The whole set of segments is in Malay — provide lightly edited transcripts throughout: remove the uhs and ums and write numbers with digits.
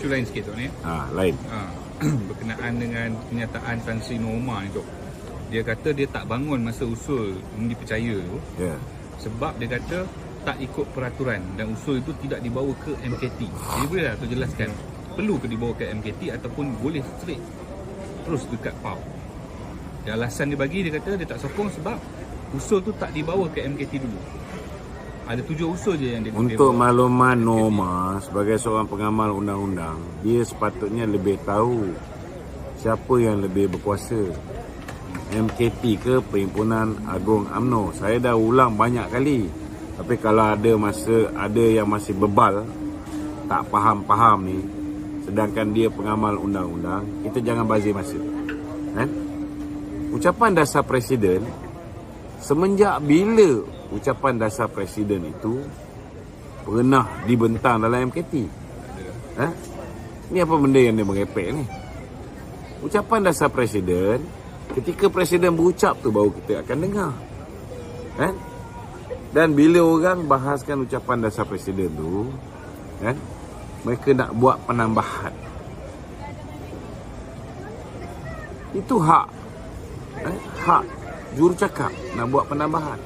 lain sikit Tok ni. Lain. Berkenaan dengan kenyataan Tan Sri Nur Omar ni Tok. Dia kata dia tak bangun masa usul undi percaya tu. Sebab dia kata tak ikut peraturan dan usul itu tidak dibawa ke MKT. Jadi boleh tak Tok jelaskan perlu ke dibawa ke MKT ataupun boleh straight terus dekat PAU? Dia alasan dia bagi, dia kata dia tak sokong sebab usul tu tak dibawa ke MKT dulu. Ada 7 usul je yang dia Untuk makluman Norma sebagai seorang pengamal undang-undang, dia sepatutnya lebih tahu siapa yang lebih berkuasa, MKT ke Perhimpunan Agung UMNO. Saya dah ulang banyak kali. Tapi kalau ada yang masih bebal, tak faham-faham ni, sedangkan dia pengamal undang-undang, kita jangan bazir masa. Ucapan dasar Presiden, semenjak bila ucapan dasar Presiden itu pernah dibentang dalam MKT? Ni apa benda yang dia merepek ni? Ucapan dasar Presiden, ketika Presiden berucap tu baru kita akan dengar. Dan bila orang bahaskan ucapan dasar Presiden tu, mereka nak buat penambahan. Itu hak jurucakap nak buat penambahan.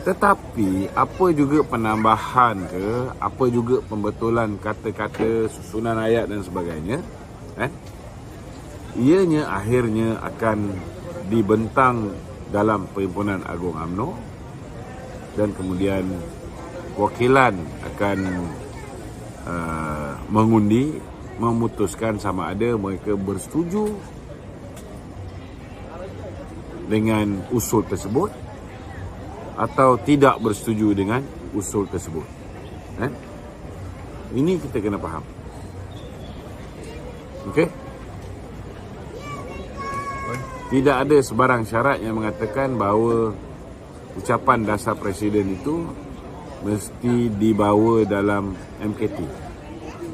Tetapi apa juga penambahan ke, apa juga pembetulan kata-kata, susunan ayat dan sebagainya, ianya akhirnya akan dibentang dalam Perhimpunan Agung UMNO dan kemudian wakilan akan mengundi, memutuskan sama ada mereka bersetuju dengan usul tersebut atau tidak bersetuju dengan usul tersebut. Ini kita kena faham. Okey? Tidak ada sebarang syarat yang mengatakan bahawa ucapan dasar Presiden itu mesti dibawa dalam MKT.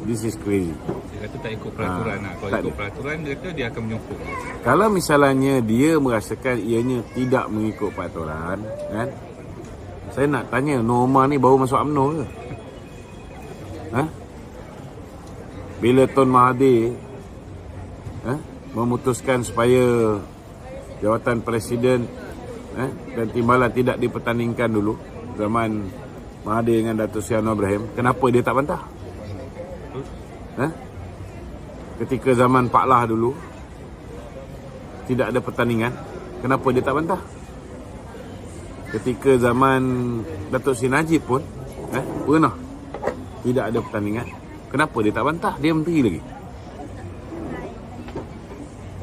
This is crazy. Dia kata tak ikut peraturan. Kalau ikut peraturan, dia kata dia akan menyokong. Kalau misalnya dia merasakan ianya tidak mengikut peraturan, saya nak tanya, Norma ni baru masuk UMNO ke? Bila Tun Mahathir memutuskan supaya jawatan Presiden dan timbalan tidak dipertandingkan dulu zaman Mahathir dengan Datuk Seri Anwar Ibrahim, kenapa dia tak bantah? Ketika zaman Pak Lah dulu tidak ada pertandingan, kenapa dia tak bantah? Ketika zaman Datuk Seri Najib pun pernah tidak ada pertandingan, kenapa dia tak bantah? Dia menteri lagi.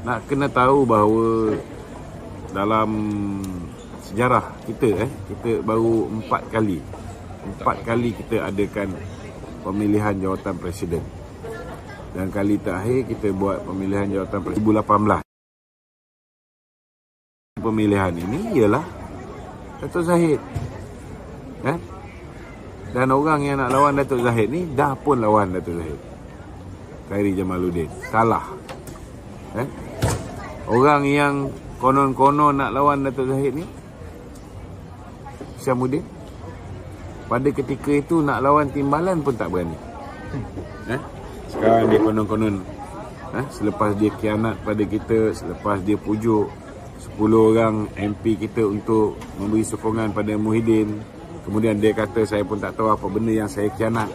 Nak kena tahu bahawa dalam sejarah kita kita baru 4 kali kita adakan pemilihan jawatan Presiden. Dan kali terakhir kita buat pemilihan jawatan Presiden 2018. Pemilihan ini ialah Datuk Zahid. Dan orang yang nak lawan Datuk Zahid ni dah pun lawan Datuk Zahid. Khairi Jamaluddin kalah. Orang yang konon-konon nak lawan Datuk Zahid ni, Syamuddin, pada ketika itu nak lawan Timbalan pun tak berani. Sekarang dia konon-konon selepas dia khianat pada kita, selepas dia pujuk 10 orang MP kita untuk memberi sokongan pada Muhyiddin, kemudian dia kata saya pun tak tahu apa benda yang saya khianat.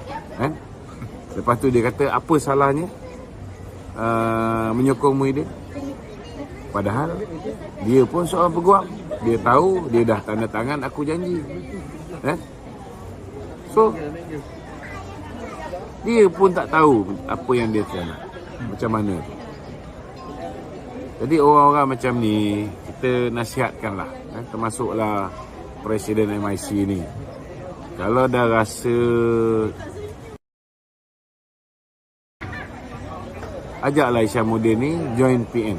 Lepas tu dia kata apa salahnya menyokong Muhyiddin, padahal dia pun seorang peguam. Dia tahu, dia dah tanda tangan aku janji. So dia pun tak tahu apa yang dia khianat. Macam mana. Jadi orang-orang macam ni kita nasihatkanlah, termasuklah Presiden MIC ni. Kalau dah rasa ajaklah Isyamuddin ni join PN.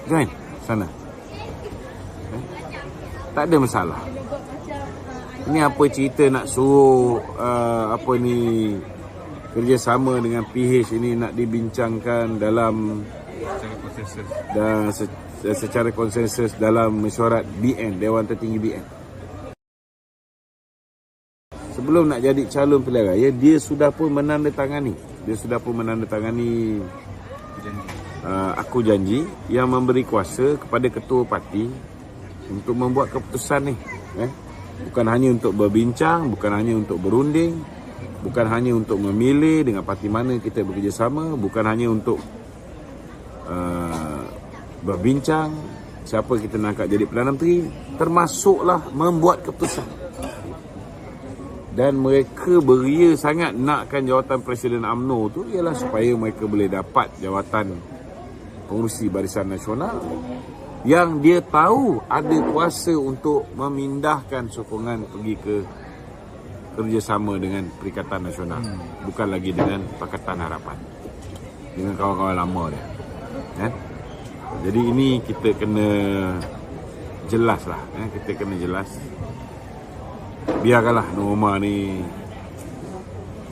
Join sana. Tak ada masalah. Ini apa cerita nak suruh kerjasama dengan PH ini nak dibincangkan dalam secara konsensus dalam mesyuarat BN, Dewan Tertinggi BN. sebelum nak jadi calon pilihan raya, dia sudah pun menandatangani. Aku janji yang memberi kuasa kepada ketua parti untuk membuat keputusan ni. Bukan hanya untuk berbincang, bukan hanya untuk berunding, bukan hanya untuk memilih dengan parti mana kita bekerjasama, bukan hanya untuk berbincang siapa kita nak angkat jadi Perdana Menteri, termasuklah membuat keputusan. Dan mereka beria sangat nakkan jawatan Presiden UMNO tu ialah supaya mereka boleh dapat jawatan pengurusi Barisan Nasional yang dia tahu ada kuasa untuk memindahkan sokongan pergi ke kerjasama dengan Perikatan Nasional, bukan lagi dengan Pakatan Harapan, dengan kawan-kawan lama dia. Jadi ini kita kena jelas lah, kita kena jelas. Biarkanlah Norma ni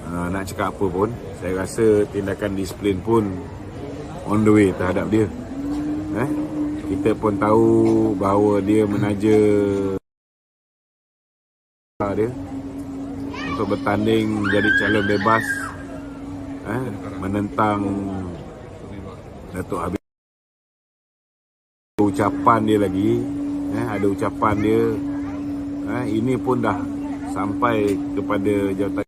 nak cakap apa pun, saya rasa tindakan disiplin pun on the way terhadap dia. Kita pun tahu bahawa dia menaja dia untuk bertanding jadi calon bebas menentang Datuk Habib. Ucapan dia lagi, ada ucapan dia, ini pun dah sampai kepada jawatan.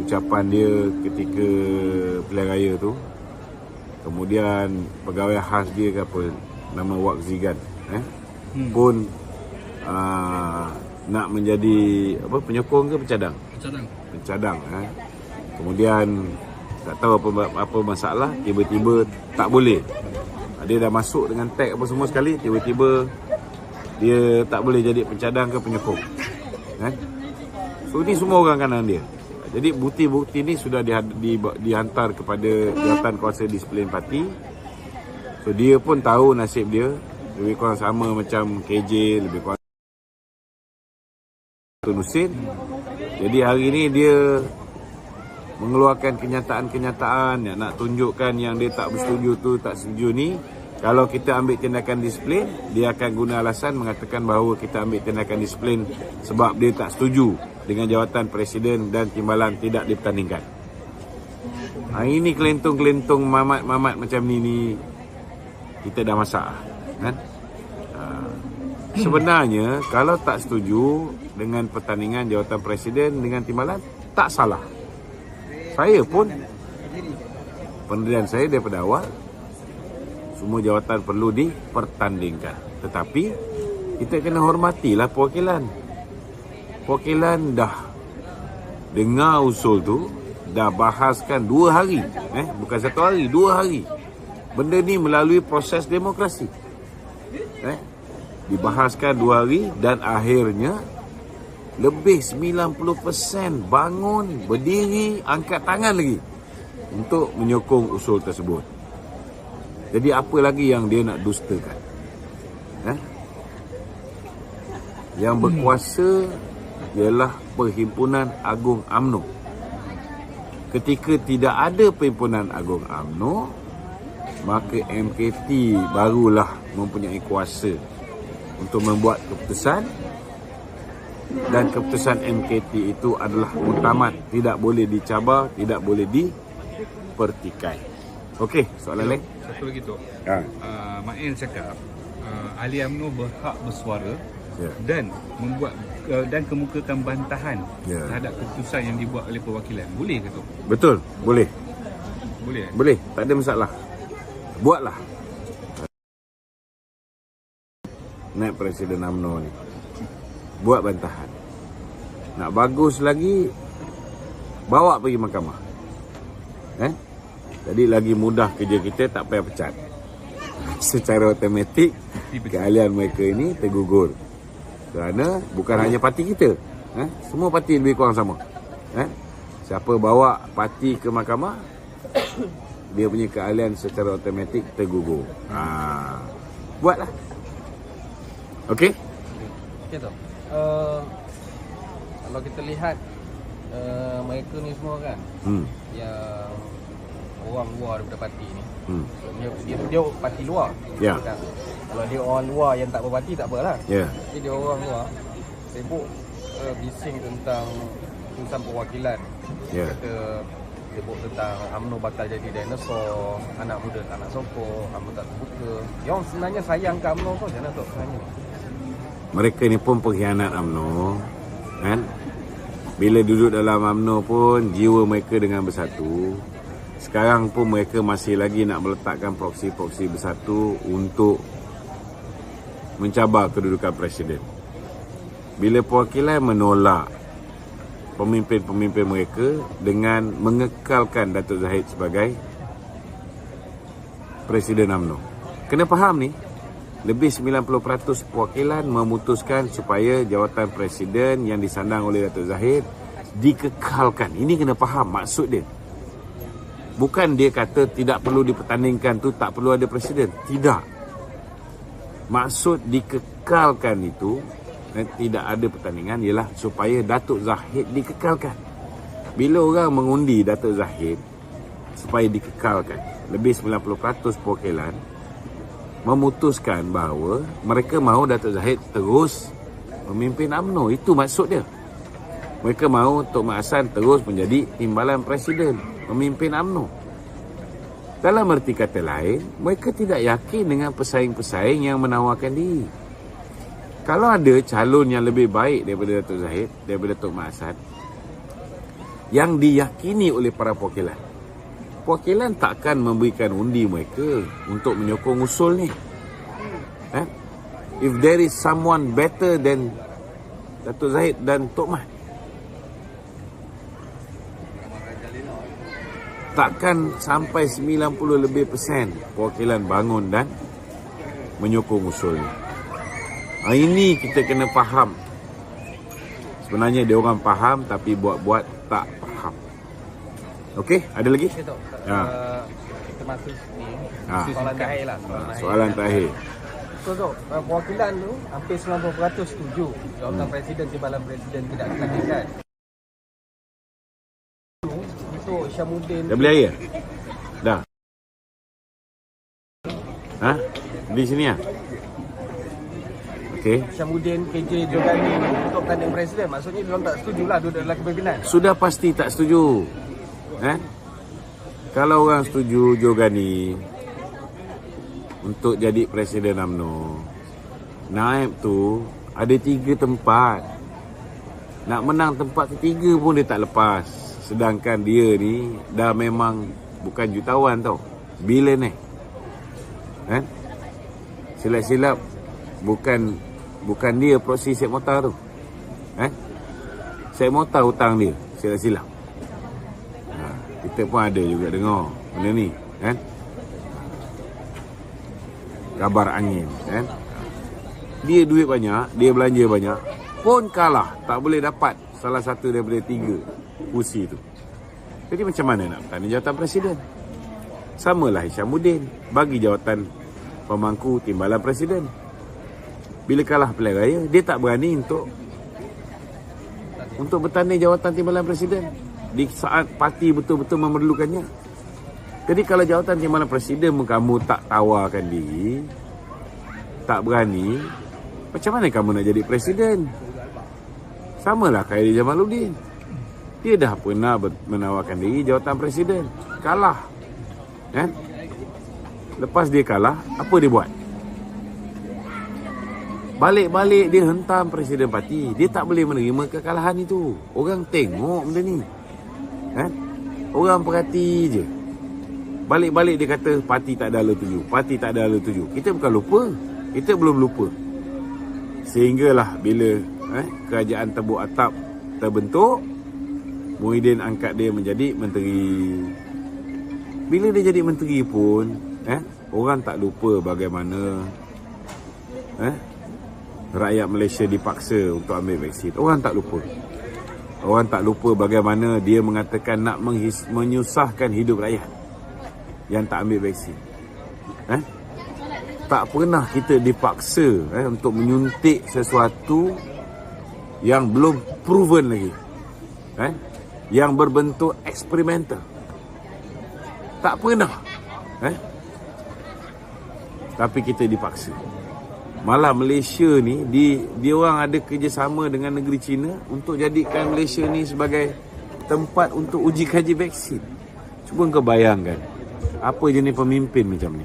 Ucapan dia ketika pilihan raya tu, kemudian pegawai khas dia ke apa, nama Wak Zigan pun nak menjadi apa, penyokong ke pencadang. Kemudian tak tahu apa masalah, tiba-tiba tak boleh. Dia dah masuk dengan tag apa semua sekali, tiba-tiba dia tak boleh jadi pencadang ke penyokong. So ni semua orang kanan dia. Jadi bukti-bukti ni sudah dihantar kepada Jawatan Kuasa Disiplin Parti. So dia pun tahu nasib dia, lebih kurang sama macam KJ, lebih kurang Tun Husin. Jadi hari ni dia mengeluarkan kenyataan-kenyataan yang nak tunjukkan yang dia tak bersetuju tu, tak setuju ni. Kalau kita ambil tindakan disiplin, dia akan guna alasan mengatakan bahawa kita ambil tindakan disiplin sebab dia tak setuju dengan jawatan Presiden dan timbalan tidak dipertandingkan. Ini kelentung-kelentung mamat-mamat macam ni kita dah masak. Sebenarnya kalau tak setuju dengan pertandingan jawatan Presiden dengan timbalan, tak salah. Saya pun, pendirian saya daripada awal, semua jawatan perlu dipertandingkan. Tetapi kita kena hormatilah perwakilan. Perwakilan dah dengar usul tu, dah bahaskan 2 hari, bukan 1 hari, 2 hari. Benda ni melalui proses demokrasi. Dibahaskan 2 hari dan akhirnya lebih 90% bangun, berdiri, angkat tangan lagi untuk menyokong usul tersebut. Jadi apa lagi yang dia nak dustakan? Yang berkuasa ialah Perhimpunan Agung UMNO. Ketika tidak ada Perhimpunan Agung UMNO, maka MKT barulah mempunyai kuasa untuk membuat keputusan. Dan keputusan MKT itu adalah muktamad, tidak boleh dicabar, tidak boleh dipertikai. Okey, soalan lain? Satu lagi tu. Mail cakap ahli UMNO berhak bersuara dan membuat dan kemukakan bantahan terhadap keputusan yang dibuat oleh perwakilan. Boleh ke tu? Betul, boleh. Boleh. Boleh, tak ada masalah. Buatlah. Naik Presiden UMNO ni, buat bantahan. Nak bagus lagi, bawa pergi mahkamah. Jadi lagi mudah kerja kita, tak payah pecat. Secara automatik keahlian mereka ini tergugur. Kerana bukan hanya parti kita, semua parti lebih kurang sama. Siapa bawa parti ke mahkamah, dia punya keahlian secara automatik tergugur. Buatlah. Okey? Okey tu. Kalau kita lihat mereka ni semua kan, yang orang luar daripada parti ni, dia parti luar. Kan? Kalau dia orang luar yang tak berparti tak apalah. Jadi dia orang luar sibuk bising tentang urusan perwakilan. Kata sebut tentang UMNO bakal jadi dinosaur, anak muda tak nak sokong, UMNO tak terbuka. Yang sebenarnya sayang ke UMNO tu macam mana tu sebenarnya? Mereka ni pun pengkhianat UMNO, kan? Bila duduk dalam UMNO pun jiwa mereka dengan bersatu. Sekarang pun mereka masih lagi nak meletakkan proksi-proksi bersatu untuk mencabar kedudukan Presiden. Bila perwakilan menolak pemimpin-pemimpin mereka dengan mengekalkan Datuk Zahid sebagai Presiden UMNO. Kena faham ni, lebih 90% perwakilan memutuskan supaya jawatan Presiden yang disandang oleh Datuk Zahid dikekalkan. Ini kena faham maksud dia. Bukan dia kata tidak perlu dipertandingkan tu, tak perlu ada Presiden. Tidak. Maksud dikekalkan itu, tidak ada pertandingan, ialah supaya Datuk Zahid dikekalkan. Bila orang mengundi Datuk Zahid supaya dikekalkan, lebih 90% perwakilan memutuskan bahawa mereka mahu Datuk Zahid terus memimpin UMNO. Itu maksud dia. Mereka mahu Tok Mat Hassan terus menjadi timbalan Presiden, memimpin UMNO. Dalam erti kata lain, mereka tidak yakin dengan pesaing-pesaing yang menawarkan diri. Kalau ada calon yang lebih baik daripada Datuk Zahid, daripada Tok Mat Hassan, yang diyakini oleh para perwakilan, perwakilan takkan memberikan undi mereka untuk menyokong usul ni. If there is someone better than Datuk Zahid dan Tok Mat, takkan sampai 90% lebih perwakilan bangun dan menyokong usul ni. Ini kita kena faham. Sebenarnya dia orang faham tapi buat-buat tak faham. Okey, ada lagi? Okay, Tok. Kita masuk ni. Soalan terakhir lah. Soalan terakhir. So, Tok, perwakilan tu hampir 90% setuju jawatan Presiden timbalan Presiden tidak dilakukan. Untuk Syamuddin. Dah beli air? Dah. Di sini ya? Okey. Syamuddin, KJ, Jogani untuk tanding Presiden. Maksudnya diorang tak setuju lah duduk dalam kepimpinan. Sudah pasti tak setuju. Kalau orang setuju Jogani untuk jadi Presiden UMNO, naib tu ada 3 tempat. Nak menang tempat ketiga pun dia tak lepas. Sedangkan dia ni dah memang bukan jutawan tau, billionaire. Silap-silap bukan dia proksi Syed Mokhtar tu. Syed Mokhtar hutang dia, silap-silap. Kita pun ada juga dengar benda ni, kabar angin, Dia duit banyak, dia belanja banyak, pun kalah, tak boleh dapat salah satu daripada 3 kursi tu. Jadi macam mana nak bertanding jawatan Presiden? Samalah Hishamuddin, bagi jawatan pemangku timbalan Presiden. Bila kalah pilihan raya, dia tak berani untuk bertanding jawatan timbalan Presiden di saat parti betul-betul memerlukannya. Jadi kalau jawatan timbalan Presiden kamu tak tawarkan diri, tak berani, macam mana kamu nak jadi Presiden? Samalah Khairy Jamaluddin. Dia dah pernah menawarkan diri jawatan Presiden, kalah. Lepas dia kalah, apa dia buat? Balik-balik dia hentam Presiden parti. Dia tak boleh menerima kekalahan itu. Orang tengok benda ni, orang perhati je. Balik-balik dia kata parti tak ada ala tuju, parti tak ada ala tuju. Kita bukan lupa, kita belum lupa. Sehinggalah bila kerajaan Tebuk Atap terbentuk, Muhyiddin angkat dia menjadi menteri. Bila dia jadi menteri pun, orang tak lupa bagaimana rakyat Malaysia dipaksa untuk ambil vaksin. Orang tak lupa. Orang tak lupa bagaimana dia mengatakan nak menyusahkan hidup rakyat yang tak ambil vaksin. Tak pernah kita dipaksa untuk menyuntik sesuatu yang belum proven lagi. Yang berbentuk eksperimental. Tak pernah. Tapi kita dipaksa. Malah Malaysia ni dia orang ada kerjasama dengan negeri China untuk jadikan Malaysia ni sebagai tempat untuk uji kaji vaksin. Cuba kau bayangkan apa jenis pemimpin macam ni.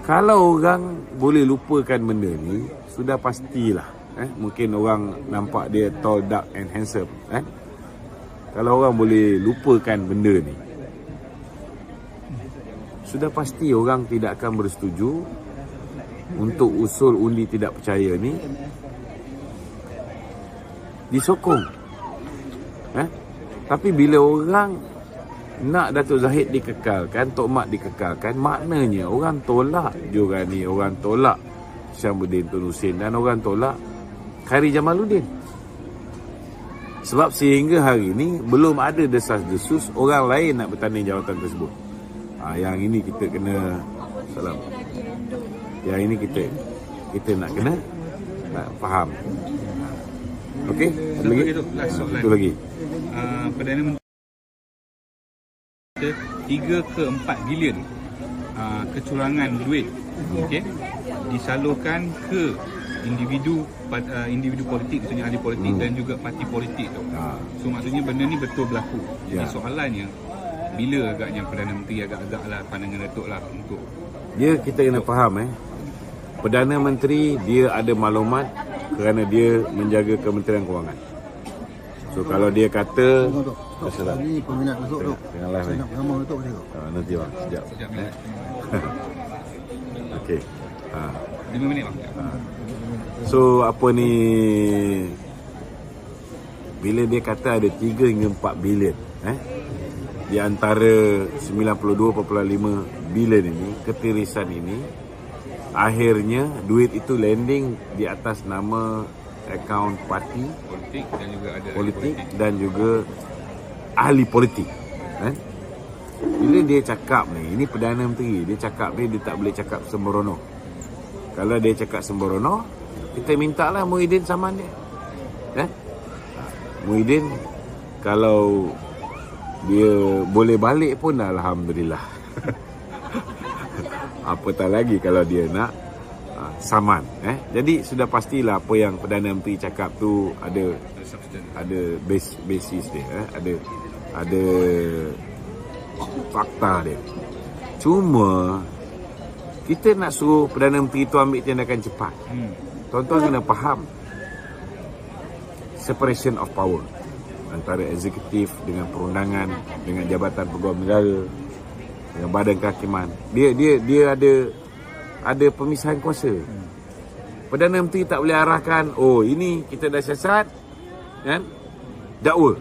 Kalau orang boleh lupakan benda ni, sudah pastilah mungkin orang nampak dia tall, dark and handsome. Kalau orang boleh lupakan benda ni, sudah pasti orang tidak akan bersetuju untuk usul undi tidak percaya ni disokong. Tapi bila orang nak Datuk Zahid dikekalkan, Tok Mat dikekalkan, maknanya orang tolak Jurani, orang tolak Syamsuddin Tun Hussein dan orang tolak Khairi Jamaluddin. Sebab sehingga hari ini belum ada desas-desus orang lain nak bertanding jawatan tersebut. Yang ini kita kena salam. Yang ini kita nak kena faham. Okey, ada lagi? Satu lagi. Perdana Menteri 3 ke 4 bilion kecurangan duit, okey, disalurkan ke individu politik, maksudnya ahli politik dan juga parti politik tu. So maksudnya benda ni betul berlaku. Jadi soalannya, bila agaknya Perdana Menteri agak-agak lah pandangan Datuk lah untuk kita kena faham Perdana Menteri dia ada maklumat kerana dia menjaga Kementerian Kewangan. So kalau dia kata ini peminat Datuk. Tengah live Saya nak bersama Datuk boleh tak? nanti bang, sekejap. Okey. 5 minit bang. So apa ni, bila dia kata ada 3 hingga 4 bilion di antara 92.5 bilion ini, ketirisan ini, akhirnya duit itu landing di atas nama akaun parti Politik dan juga ada politik dan juga ahli politik. Bila dia cakap ni, ini Perdana Menteri, dia cakap ni dia tak boleh cakap sembrono. Kalau dia cakap sembrono, kita mintalah Muhyiddin saman dia. Muhyiddin kalau dia boleh balik pun alhamdulillah. Apatah lagi kalau dia nak saman. Jadi sudah pastilah apa yang Perdana Menteri cakap tu ada basis dia, ada fakta dia. Cuma kita nak suruh Perdana Menteri tu ambil tindakan cepat. Tuan-tuan kena faham separation of power antara eksekutif dengan perundangan, dengan Jabatan Peguam Negara, dengan Badan Kehakiman. Dia ada pemisahan kuasa. Perdana Menteri tak boleh arahkan, oh ini kita dah siasat dakwa.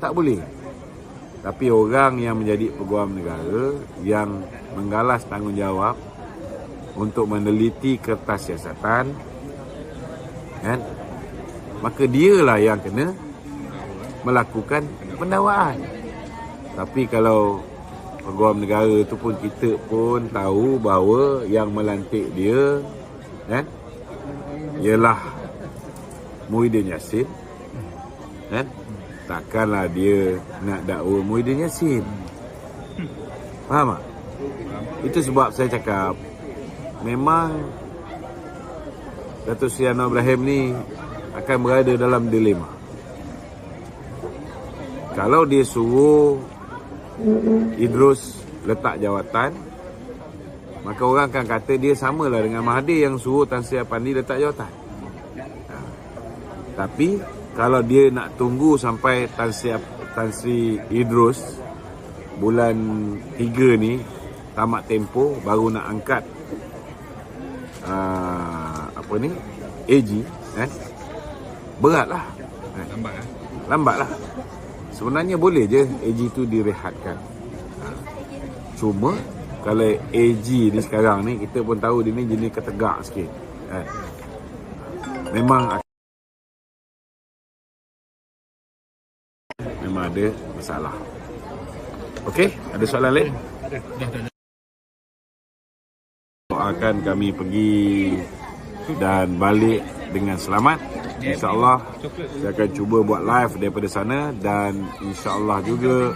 Tak boleh. Tapi orang yang menjadi peguam negara, yang menggalas tanggungjawab untuk meneliti kertas siasatan, maka dialah yang kena melakukan pendakwaan. Tapi kalau peguam negara tu pun, kita pun tahu bahawa yang melantik dia ialah Muhyiddin Yassin. Takkanlah dia nak dakwa Muhyiddin Yassin. Faham tak? Itu sebab saya cakap, memang Datuk Seri Anwar Ibrahim ni akan berada dalam dilema. Kalau dia suruh Idrus letak jawatan, maka orang akan kata dia samalah dengan Mahathir yang suruh Tan Sri Apandi letak jawatan. Tapi kalau dia nak tunggu sampai Tan Sri Idrus bulan 3 ni tamat tempoh baru nak angkat AG, beratlah. Lambatlah. Sebenarnya boleh je AG tu direhatkan. Cuma kalau AG ni sekarang ni, kita pun tahu dia ni jenis ketegak sikit. Memang ada masalah. Okey, ada soalan lain? Doakan kami pergi dan balik dengan selamat. InsyaAllah saya akan cuba buat live daripada sana, dan insyaAllah juga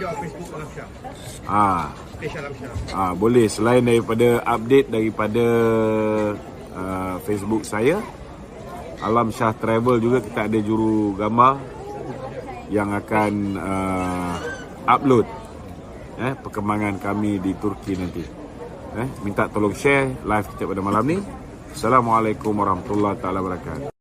Boleh, selain daripada update daripada Facebook saya, Alam Shah Travel juga kita ada juru gambar yang akan upload perkembangan kami di Turki nanti. Minta tolong share live kita pada malam ni. Assalamualaikum warahmatullahi wabarakatuh.